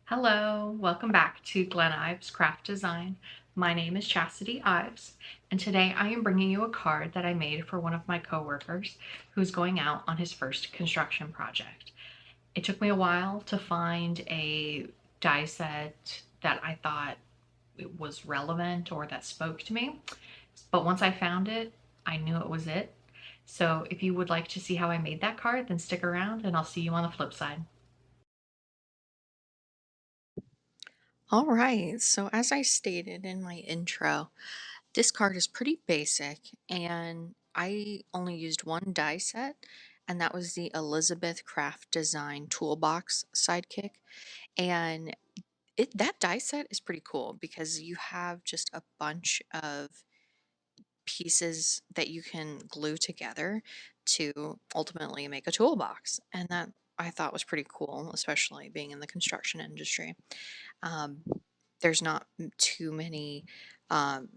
Hello, welcome back to Glen Ives Craft Design. My name is Chastity Ives, and today I am bringing you a card that I made for one of my coworkers who's going out on his first construction project. It took me a while to find a die set that I thought it was relevant or that spoke to me, but once I found it, I knew it was it. So if you would like to see how I made that card, then stick around and I'll see you on the flip side. All right, so as I stated in my intro, this card is pretty basic, and I only used one die set, and that was the Elizabeth Craft Design Toolbox Sidekick. And that die set is pretty cool because you have just a bunch of pieces that you can glue together to ultimately make a toolbox. And that I thought was pretty cool, especially being in the construction industry. Um, there's not too many um,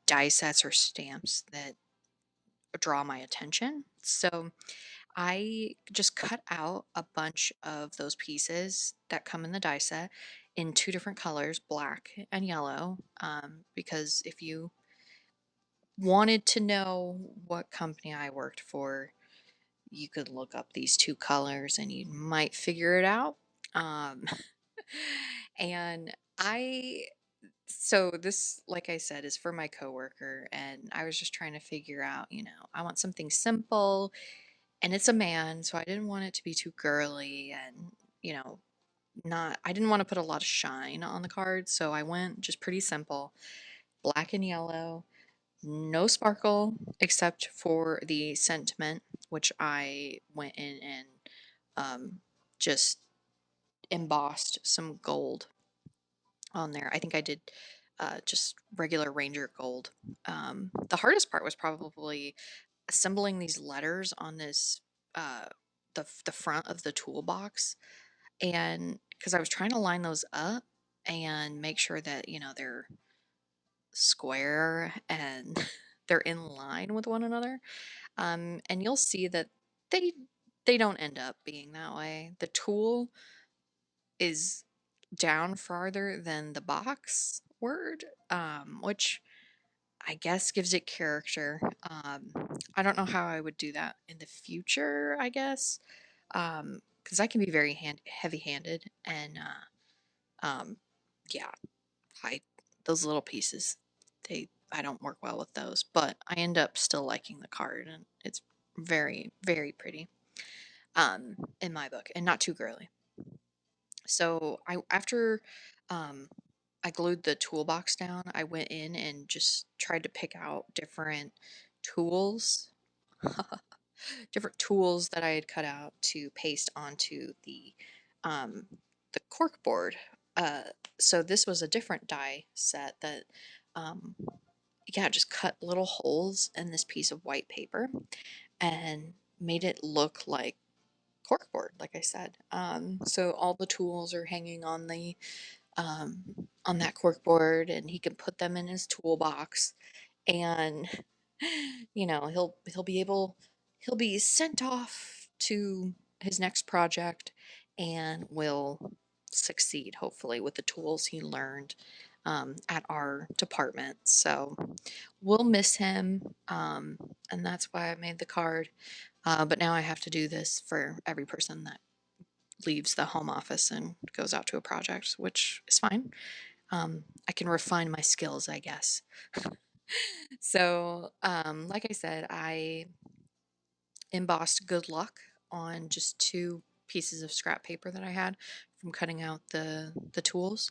die sets or stamps that draw my attention. So I just cut out a bunch of those pieces that come in the die set in two different colors, black and yellow, because if you wanted to know what company I worked for, you could look up these two colors and you might figure it out. Um, and I So this, like I said, is for my coworker, and I was just trying to figure out, I want something simple, and it's a man, so I didn't want it to be too girly and, you know, not I didn't want to put a lot of shine on the card, so I went just pretty simple, black and yellow, no sparkle except for the sentiment, which I went in and just embossed some gold on there. I think I did just regular Ranger gold. The hardest part was probably assembling these letters on this uh, the front of the toolbox, and because I was trying to line those up and make sure that they're square and they're in line with one another. And you'll see that they they don't end up being that way. The tool is down farther than the box word, which I guess gives it character. I don't know how I would do that in the future, I guess, because I can be very heavy-handed, and yeah, I those little pieces, I don't work well with those, but I end up still liking the card, and it's very, very pretty, in my book, and not too girly. So after um, I glued the toolbox down, I went in and just tried to pick out tools, different tools that I had cut out to paste onto um, the cork board. Uh, so this was a different die set that, um, yeah, just cut little holes in this piece of white paper and made it look like corkboard, like I said. So all the tools are hanging um, on that corkboard, and he can put them in his toolbox, and he'll be sent off to his next project, and will succeed hopefully with the tools he learned at our department. So we'll miss him, and that's why I made the card. But now I have to do this for every person that leaves the home office and goes out to a project, which is fine. I can refine my skills, I guess. So, like I said, I embossed good luck on just two pieces of scrap paper that I had from cutting out the tools,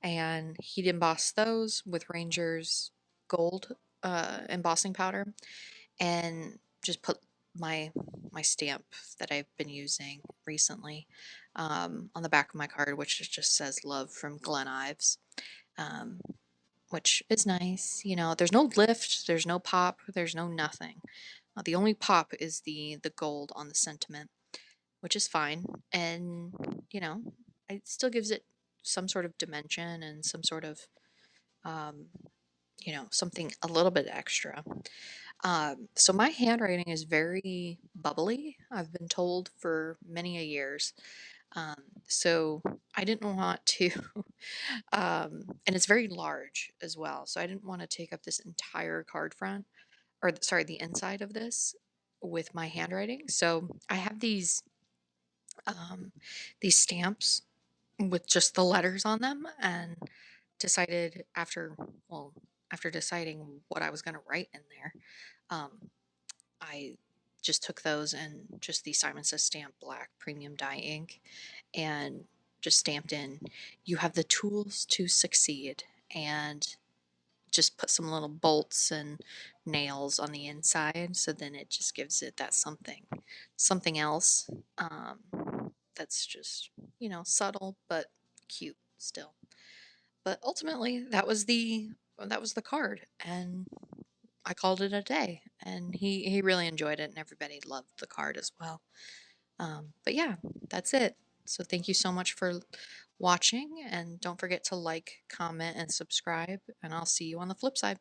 and he'd emboss those with Ranger's gold embossing powder, and just put my my stamp that I've been using recently on the back of my card, which just says "Love from Glen Ives." Um, which is nice. There's no lift, there's no pop, there's no nothing. The only pop is the gold on the sentiment, which is fine, and you know, it still gives it some sort of dimension and some sort of um, something a little bit extra. So my handwriting is very bubbly. I've been told for many a years. Um, So I didn't want to, and it's very large as well. So I didn't want to take up this entire card front, or sorry, the inside of this with my handwriting. So I have um, these stamps with just the letters on them, and decided well, after deciding what I was going to write in there, um, I just took those and just the Simon Says Stamp Black Premium Dye ink and just stamped in, "You have the tools to succeed," and just put some little bolts and nails on the inside. So then it just gives it that something else, that's just, subtle but cute still. But ultimately, that was the card, and I called it a day. And he really enjoyed it, and everybody loved the card as well. But yeah, that's it. So thank you so much for watching, and don't forget to like, comment, and subscribe, and I'll see you on the flip side.